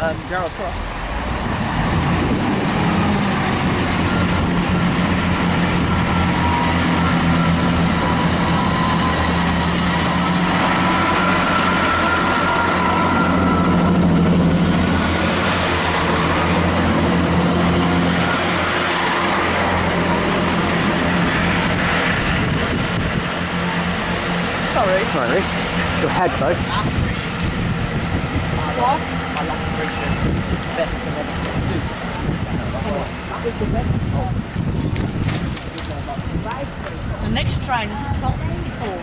Gerald's Cross. Sorry, Reese. Your head though. What? I love the Bristol. Best thing ever. The next train is at 12:54.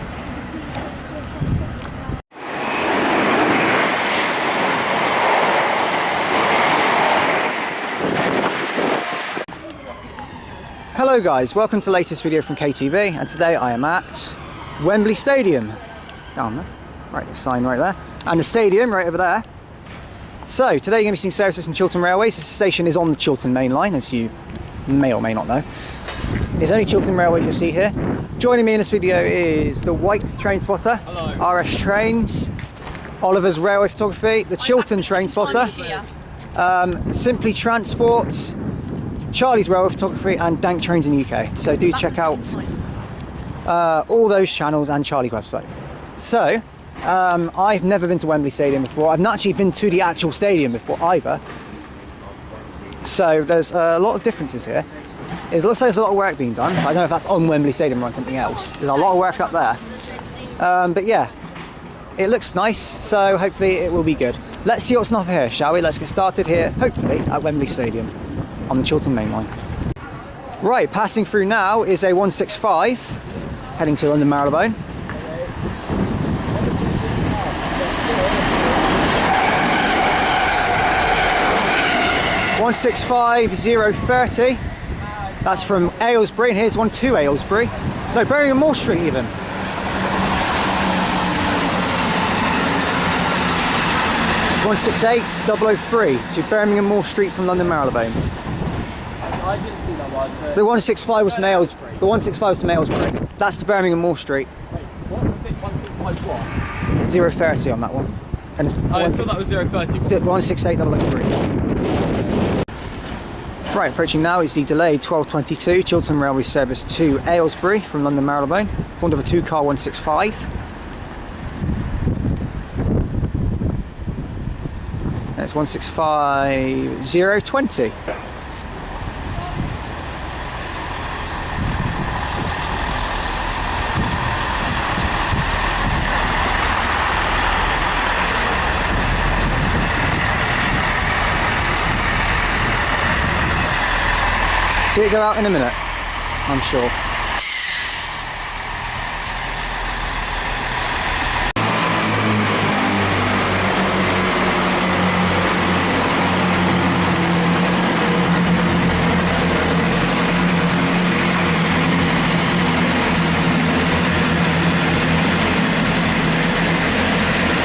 Hello guys, welcome to the latest video from KTV, and today I am at Wembley Stadium. Down there, right, the sign right there, and the stadium right over there. So today you're going to be seeing services from Chiltern Railways. This station is on the Chiltern Main Line, as you may or may not know. There's only Chiltern Railways you'll see here. Joining me in this video is the White Trainspotter, Hello. RS Trains, Oliver's Railway Photography, the Chiltern Trainspotter, SimplyTransport, Charlie's Railway Photography, and Dank Trains in the UK. So do check out all those channels and Charlie's website. So I've never been to Wembley Stadium before. I've not actually been to the actual stadium before either. So there's a lot of differences here. It looks like there's a lot of work being done. I don't know if that's on Wembley Stadium or on something else. There's a lot of work up there. But yeah, it looks nice, so hopefully it will be good. Let's see what's not here, shall we? Let's get started here, hopefully, at Wembley Stadium on the Chiltern Main Line. Right, passing through now is a 165 heading to London Marylebone. (165.030). That's from Aylesbury, and here's one to Aylesbury. No, Birmingham Moor Street even. It's 168.003 to Birmingham Moor Street from London Marylebone. I didn't see that one. The 165 was from Aylesbury. The 165 was from Aylesbury. That's to Birmingham Moor Street. Wait, what was it? 165 what? 030 on that one. And it's I thought that was 030. 168.003. Right, approaching now is the delayed 12:22 Chiltern Railway service to Aylesbury from London Marylebone. Formed of a two-car 165. And it's 165.020. See it go out in a minute, I'm sure.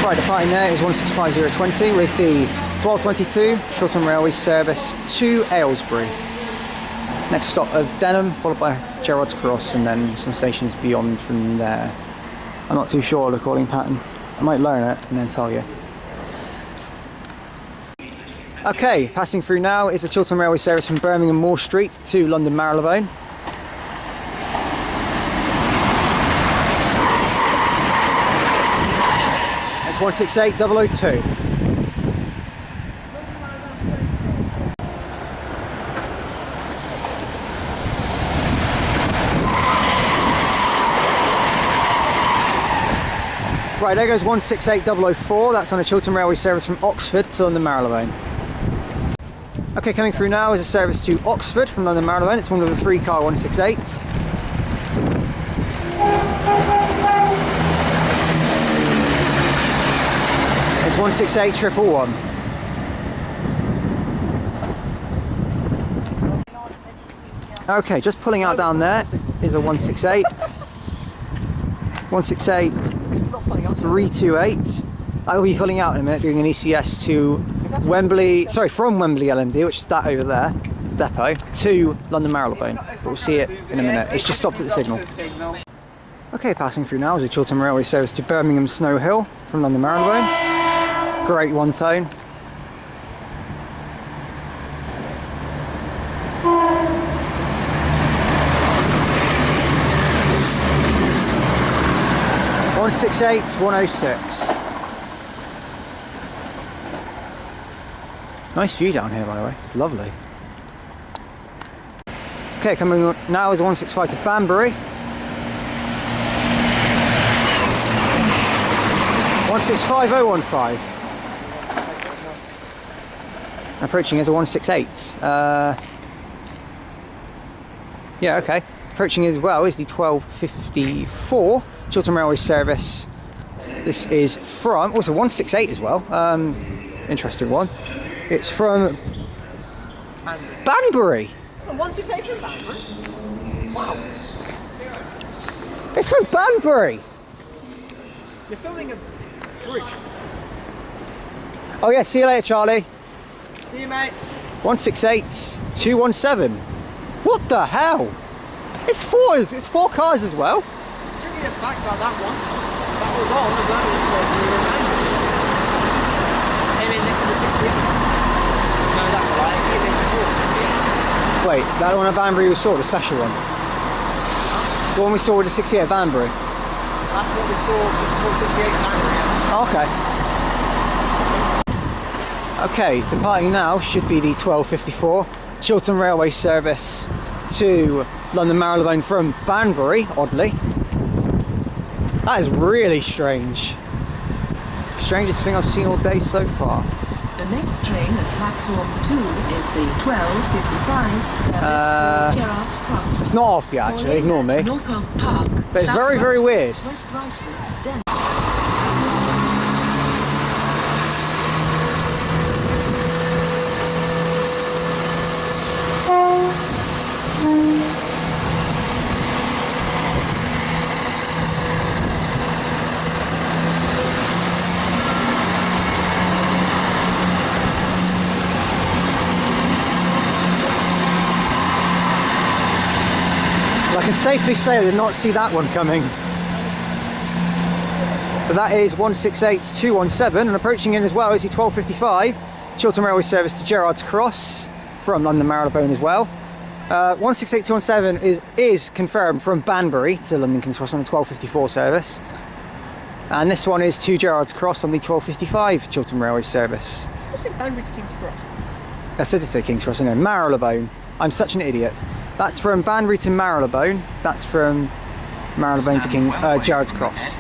Right, departing there is 165.020 with the 12:22 Chiltern Railway service to Aylesbury. Next stop of Denham, followed by Gerald's Cross, and then some stations beyond from there. I'm not too sure of the calling pattern. I might learn it and then tell you. Okay, passing through now is the Chiltern Railway service from Birmingham Moor Street to London Marylebone. It's 168.002. Right, there goes 168.004. That's on a Chiltern Railway service from Oxford to London Marylebone. Okay, coming through now is a service to Oxford from London Marylebone. It's one of the three-car 168. It's 168.111. Okay, just pulling out down there is a 168. 168.328. I will be pulling out in a minute, doing an ECS to Wembley, sorry, from Wembley LMD, which is that over there, depot, to London Marylebone. But we'll see it in a minute. It's just stopped at the signal. Okay, passing through now is a Chiltern Railway service to Birmingham Snow Hill from London Marylebone. Great one tone. 168, 106. Nice view down here, by the way. It's lovely. Okay, coming on now is 165 to Banbury. 165015. Approaching is a 168. Yeah, okay. Approaching as well is the 1254 Chiltern Railways service. This is from also 168 as well. Interesting one. It's from Banbury. 168 from Banbury? Wow. It's from Banbury. You're filming a bridge. Oh yeah, see you later, Charlie. See you, mate. 168 217. What the hell? It's four cars as well. Should be a fact about that one. That was on as well. Came in next to the 6 week. No, that's all right. It came in before 68. Wait, that one at Banbury we saw, the special one. The one we saw with the 68 at Banbury. That's what we saw just before 68 at Banbury. Okay. Okay, departing now should be the 1254 Chiltern Railway service to London Marylebone from Banbury, oddly. That is really strange. Strangest thing I've seen all day so far. The next train at platform 2 is the 1255 Gerrard's Cross. It's not off yet, actually, ignore me. Northolt Park. But it's very, very weird. West Ruislip, then. I can safely say I did not see that one coming. But that is 168 217, and approaching in as well is the 1255 Chiltern Railway service to Gerrard's Cross from London Marylebone as well. 168 217 is confirmed from Banbury to London King's Cross on the 1254 service. And this one is to Gerrard's Cross on the 1255 Chiltern Railway service. What's it Banbury to King's Cross? I said to say King's Cross, isn't it? Marylebone. I'm such an idiot. That's from Banbury to Marylebone. That's from Marylebone to Gerrard's Cross.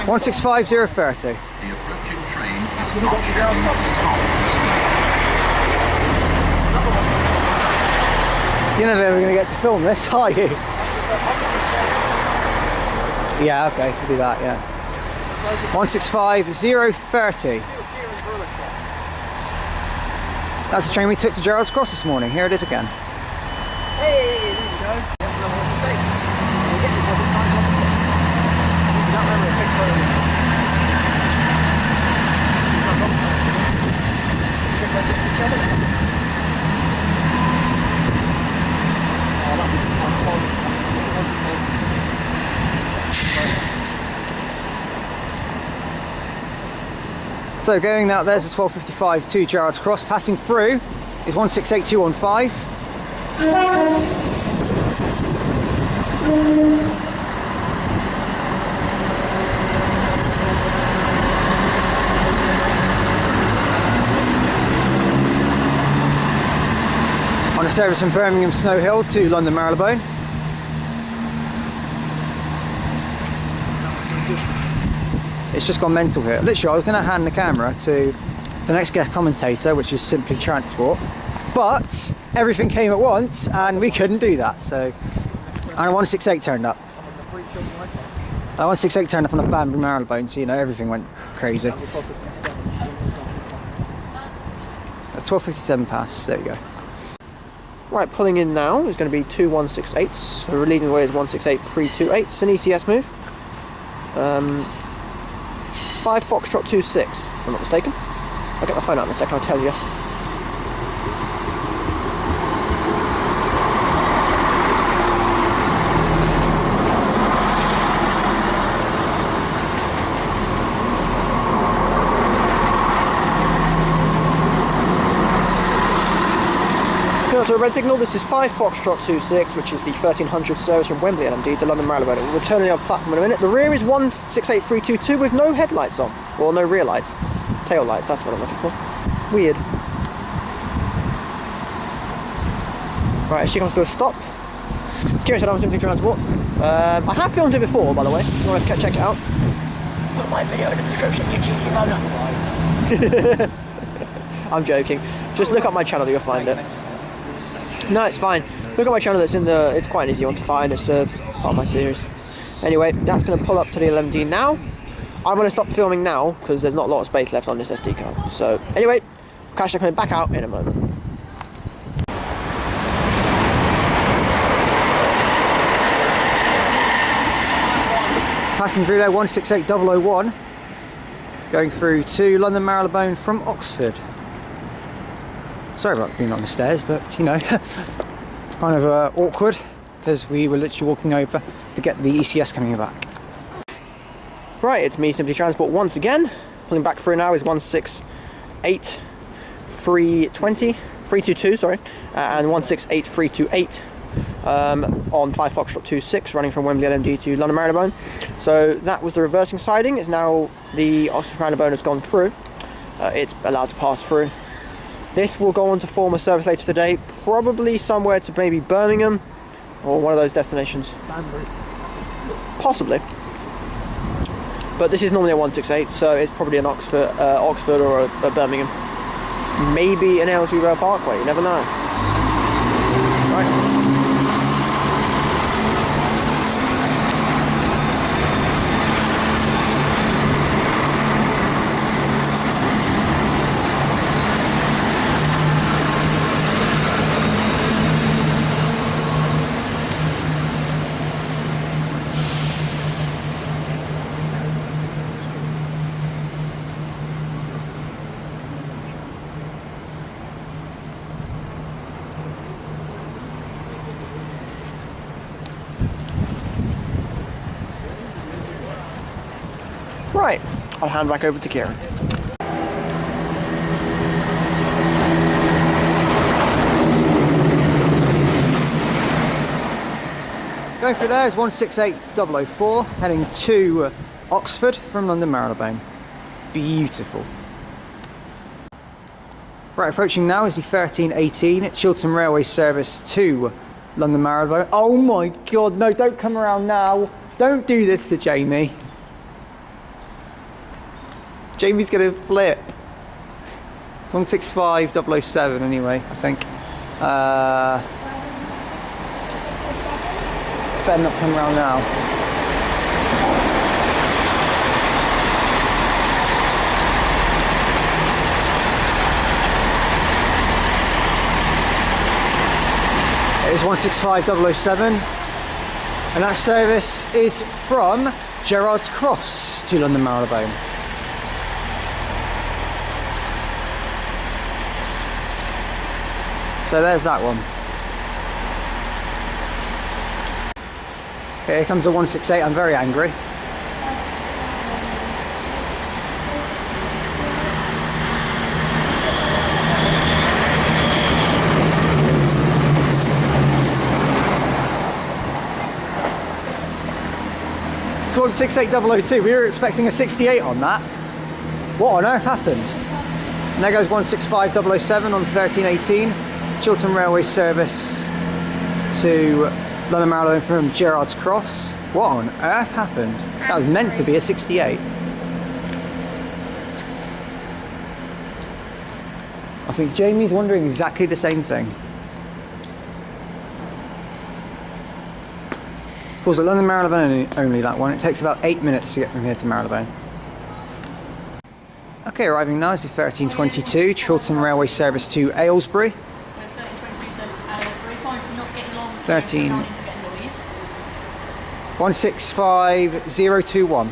165030. You're never ever going to get to film this, are you? Yeah, okay, we'll do that, yeah. 165030. That's the train we took to Gerrard's Cross this morning. Here it is again. Hey, there you go. We'll get you public time. Not remember a quick photo. So going now, there's the 1255 to Gerrard's Cross. Passing through is 168215. On a service from Birmingham Snow Hill to London Marylebone. It's just gone mental here. Literally, I was going to hand the camera to the next guest commentator, which is SimplyTransport, but everything came at once and we couldn't do that. So, and a 168 turned up. A 168 turned up on a Banbury Marylebone, so you know everything went crazy. That's 12:57 past. There you go. Right, pulling in now is going to be two 168s. So we're leading the way is 168328. It's an ECS move. 5 Foxtrot 26, if I'm not mistaken. I'll get my phone out in a second, I'll tell you. on to a red signal. This is 5 Foxtrot 26, which is the 1300 service from Wembley LMD to London Marylebone. We'll return on platform in a minute. The rear is 168322 with no headlights on. Well, no rear lights. Tail lights, that's what I'm looking for. Weird. Right, she comes to a stop. Curious that I'm SimplyTransport. I have filmed it before, by the way. If you want to check it out, put my video in the description, you cheeky bugger. I'm joking. Just look up my channel, you'll find it. No, it's fine. Look at my channel. It's quite an easy one to find. It's part of my series. Anyway, that's going to pull up to the LMD now. I'm going to stop filming now because there's not a lot of space left on this SD card. So anyway, Crash are coming back out in a moment. Passing through there, 168001, going through to London Marylebone from Oxford. Sorry about being on the stairs, but you know, kind of awkward because we were literally walking over to get the ECS coming back. Right, it's me, SimplyTransport, once again. Pulling back through now is 168322, sorry, and 168328. On 5 Foxtrot 26 running from Wembley LMD to London Marylebone. So that was the reversing siding. It's now the Oxford Marylebone has gone through. It's allowed to pass through. This will go on to form a service later today, probably somewhere to maybe Birmingham or one of those destinations. Possibly. But this is normally a 168, so it's probably an Oxford or a Birmingham. Maybe an Aylesbury Rail Parkway, you never know. Right. Right, I'll hand back over to Kieran. Going through there is 168004, heading to Oxford from London Marylebone. Beautiful. Right, approaching now is the 1318 Chiltern Railways service to London Marylebone. Oh my god, no, don't come around now. Don't do this to Jamie. Jamie's gonna flip. It's 165007 anyway, I think. Better not come around now. It is 165007, and that service is from Gerrard's Cross to London Marylebone. So there's that one. Okay, here comes the 168. I'm very angry. It's 168002. We were expecting a 68 on that. What on earth happened? And there goes 165007 on 1318. Chiltern Railways service to London Marylebone from Gerrard's Cross. What on earth happened? That was meant to be a 68. I think Jamie's wondering exactly the same thing. Of course, at London Marylebone only that one. It takes about 8 minutes to get from here to Marylebone. Okay, arriving now is the 1322 Chiltern Railway service to Aylesbury. 165021.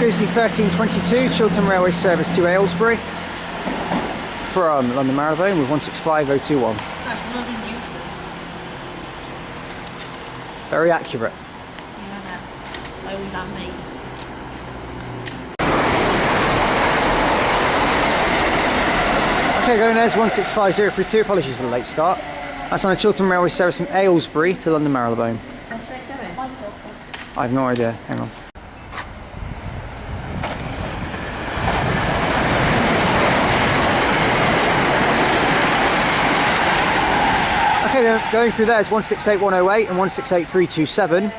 goes the 1322 Chiltern Railways service to Aylesbury from London Marylebone with 165021. That's Northern Euston. Very accurate. Yeah, I know. I always have me. Okay, going there's 165032. Apologies for the late start. That's on a Chiltern Railway service from Aylesbury to London Marylebone. I have no idea. Hang on. Okay, going through there is 168108 and 168327,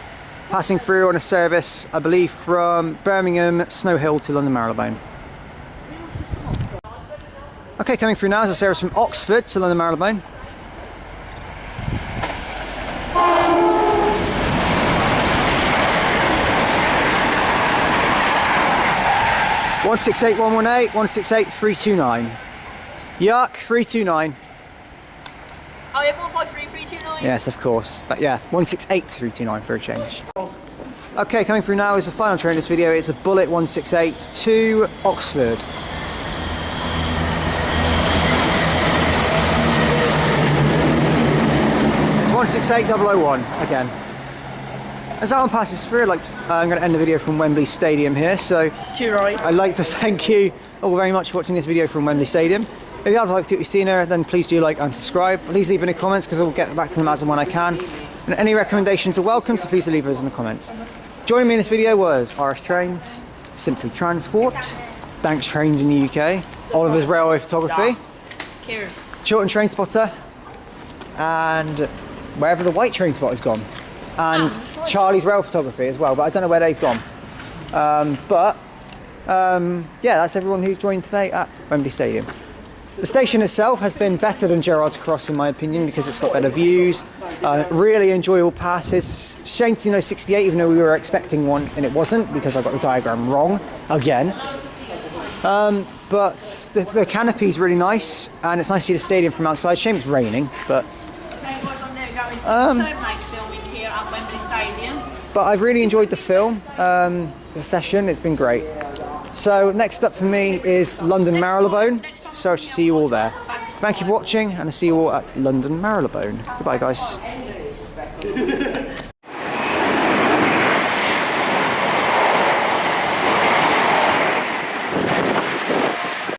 passing through on a service, I believe, from Birmingham, Snow Hill to London Marylebone. Okay, coming through now is a service from Oxford to London Marylebone. One 168-118, 168-329. Yuck, 329. Oh, yeah, 153-329? Yes, of course. But yeah, 168-329 for a change. Okay, coming through now is the final train in this video. It's a Bullet 168 to Oxford. It's 168001 again. As that one passes through, I'm going to end the video from Wembley Stadium here. So I'd like to thank you all very much for watching this video from Wembley Stadium. If you have liked what you've seen here, then please do like and subscribe. Please leave any comments because I'll get back to them as and when I can. And any recommendations are welcome, so please leave those in the comments. Joining me in this video was RS Trains, SimplyTransport, Dank Trains in the UK, Oliver's Railway Photography, Chiltern Trainspotter, and wherever the White Trainspotter gone. And Charlie's Rail Photography as well, but I don't know where they've gone. Yeah, that's everyone who joined today at Wembley Stadium. The station itself has been better than Gerrard's Cross in my opinion because it's got better views, really enjoyable passes. Shame to see no 68 even though we were expecting one and it wasn't because I got the diagram wrong again. But the canopy is really nice and it's nice to see the stadium from outside. Shame it's raining, but but I've really enjoyed the film, the session, it's been great. So next up for me is London Marylebone, so I shall see you all there. Thank you for watching and I'll see you all at London Marylebone. Goodbye guys.